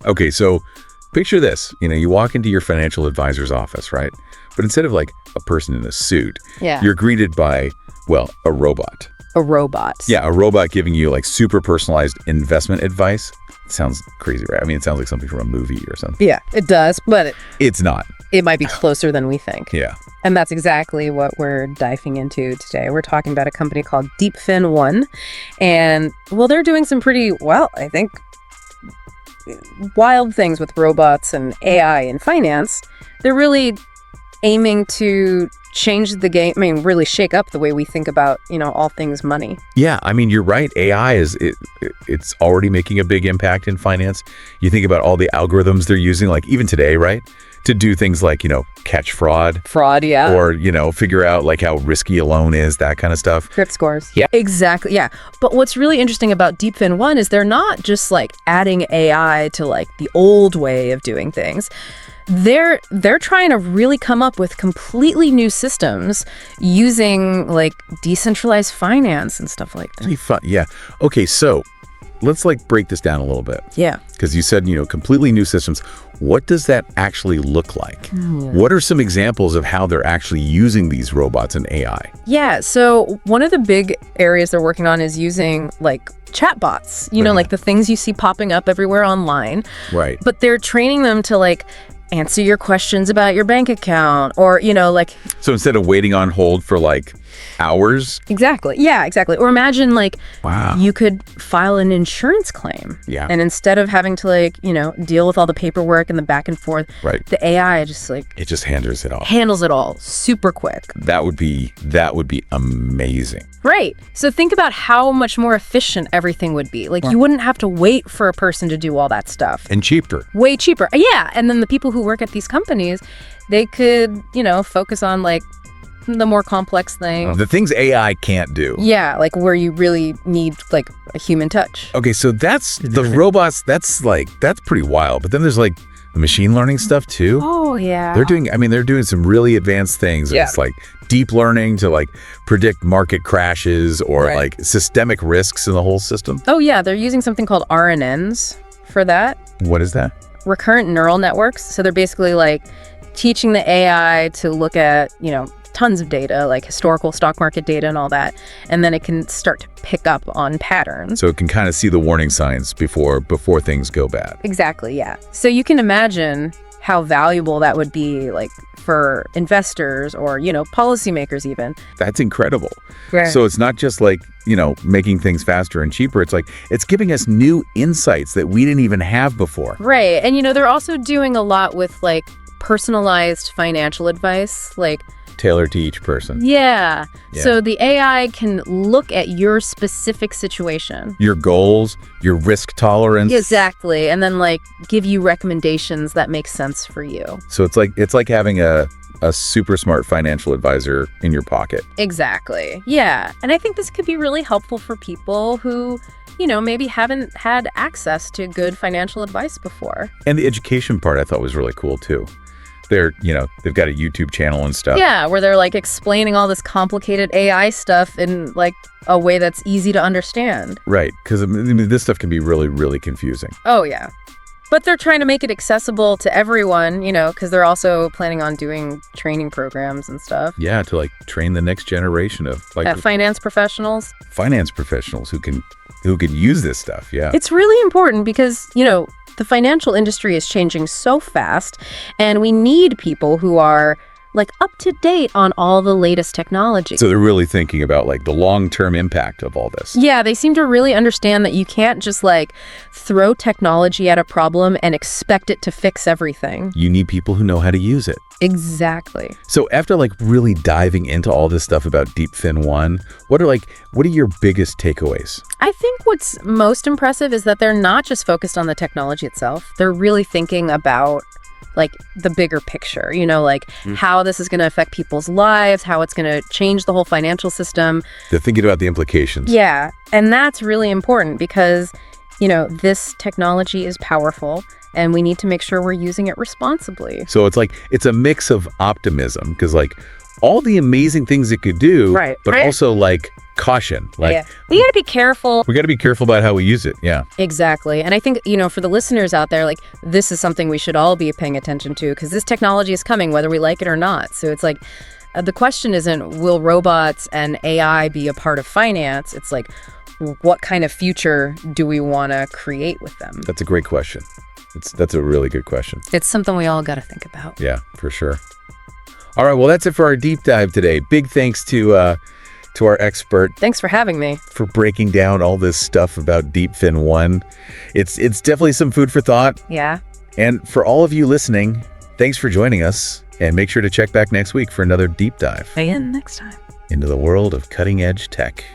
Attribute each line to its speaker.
Speaker 1: Okay, so picture this. You walk into your financial advisor's office, right? But instead of like a person in a suit, you're greeted by, well, a robot.
Speaker 2: A robot.
Speaker 1: Yeah, a robot giving you like super personalized investment advice. It sounds crazy, right? I mean, it sounds like something from a movie or something.
Speaker 2: Yeah, it does, but
Speaker 1: it's not.
Speaker 2: It might be closer than we think.
Speaker 1: Yeah.
Speaker 2: And that's exactly what we're diving into today. We're talking about a company called Deep FinOne. And, well, they're doing some pretty, well, I think, wild things with robots and AI in finance. They're really aiming to change the game, really shake up the way we think about, all things money.
Speaker 1: Yeah, I mean, you're right. AI it's already making a big impact in finance. You think about all the algorithms they're using, like even today, right? To do things like, catch fraud.
Speaker 2: Fraud, yeah.
Speaker 1: Or, figure out like how risky a loan is, that kind of stuff.
Speaker 2: Crypt scores.
Speaker 1: Yeah.
Speaker 2: Exactly, yeah. But what's really interesting about Deep FinOne is they're not just like adding AI to like the old way of doing things. They're trying to really come up with completely new systems using like decentralized finance and stuff like that.
Speaker 1: Yeah. Okay, so let's like break this down a little bit.
Speaker 2: Yeah.
Speaker 1: Because you said, completely new systems. What does that actually look like? What are some examples of how they're actually using these robots and AI?
Speaker 2: Yeah, so one of the big areas they're working on is using like chatbots, like the things you see popping up everywhere online.
Speaker 1: Right.
Speaker 2: But they're training them to like answer your questions about your bank account or, like...
Speaker 1: So instead of waiting on hold for like hours?
Speaker 2: Exactly. Yeah, exactly. Or imagine like you could file an insurance claim.
Speaker 1: Yeah.
Speaker 2: And instead of having to like, deal with all the paperwork and the back and forth, the AI just like...
Speaker 1: It just handles it all.
Speaker 2: Handles it all super quick.
Speaker 1: That would be amazing.
Speaker 2: Right. So think about how much more efficient everything would be. Like you wouldn't have to wait for a person to do all that stuff.
Speaker 1: And cheaper.
Speaker 2: Way cheaper. Yeah. And then the people who work at these companies, they could, focus on like the more complex things.
Speaker 1: The things AI can't do.
Speaker 2: Yeah, like where you really need like a human touch.
Speaker 1: Okay, so that's the robots, that's pretty wild. But then there's like the machine learning stuff too.
Speaker 2: Oh, yeah.
Speaker 1: They're doing some really advanced things.
Speaker 2: Yeah.
Speaker 1: It's like deep learning to like predict market crashes or like systemic risks in the whole system.
Speaker 2: Oh, yeah. They're using something called RNNs for that.
Speaker 1: What is that?
Speaker 2: Recurrent neural networks. So they're basically like teaching the AI to look at, tons of data, like historical stock market data and all that. And then it can start to pick up on patterns.
Speaker 1: So it can kind of see the warning signs before things go bad.
Speaker 2: Exactly, yeah. So you can imagine how valuable that would be like for investors or, policymakers even.
Speaker 1: That's incredible.
Speaker 2: Right.
Speaker 1: So it's not just like, making things faster and cheaper. It's like, it's giving us new insights that we didn't even have before.
Speaker 2: Right. And, they're also doing a lot with like personalized financial advice, like
Speaker 1: tailored to each person.
Speaker 2: Yeah. So the AI can look at your specific situation.
Speaker 1: Your goals, your risk tolerance.
Speaker 2: Exactly. And then like give you recommendations that make sense for you.
Speaker 1: So it's like having a super smart financial advisor in your pocket.
Speaker 2: Exactly. Yeah. And I think this could be really helpful for people who, maybe haven't had access to good financial advice before.
Speaker 1: And the education part I thought was really cool too. They've got a YouTube channel and stuff.
Speaker 2: Yeah, where they're like explaining all this complicated AI stuff in like a way that's easy to understand.
Speaker 1: Right, because this stuff can be really, really confusing.
Speaker 2: Oh, yeah. But they're trying to make it accessible to everyone, because they're also planning on doing training programs and stuff.
Speaker 1: Yeah, to like train the next generation of like
Speaker 2: finance professionals.
Speaker 1: Finance professionals who can use this stuff. Yeah.
Speaker 2: It's really important because, the financial industry is changing so fast, and we need people who are like up to date on all the latest technology.
Speaker 1: So they're really thinking about like the long-term impact of all this.
Speaker 2: Yeah, they seem to really understand that you can't just like throw technology at a problem and expect it to fix everything.
Speaker 1: You need people who know how to use it.
Speaker 2: Exactly.
Speaker 1: So after like really diving into all this stuff about Deep FinOne, what are your biggest takeaways?
Speaker 2: I think what's most impressive is that they're not just focused on the technology itself. They're really thinking about like the bigger picture, how this is going to affect people's lives, how it's going to change the whole financial system.
Speaker 1: They're thinking about the implications.
Speaker 2: Yeah. And that's really important because, this technology is powerful and we need to make sure we're using it responsibly.
Speaker 1: So it's a mix of optimism because like all the amazing things it could do, but also like caution. Like,
Speaker 2: Yeah. We got to be careful.
Speaker 1: we got to be careful about how we use it. Yeah.
Speaker 2: Exactly. And I think, for the listeners out there, like, this is something we should all be paying attention to because this technology is coming, whether we like it or not. So it's like, the question isn't, will robots and AI be a part of finance? It's like, what kind of future do we want to create with them?
Speaker 1: That's a great question. That's a really good question.
Speaker 2: It's something we all got to think about.
Speaker 1: Yeah, for sure. All right, well, that's it for our deep dive today. Big thanks to our expert
Speaker 2: Thanks for having me.
Speaker 1: for breaking down all this stuff about Deep FinOne. It's definitely some food for thought.
Speaker 2: Yeah.
Speaker 1: And for all of you listening, thanks for joining us. And make sure to check back next week for another deep dive
Speaker 2: Again next time.
Speaker 1: into the world of cutting-edge tech.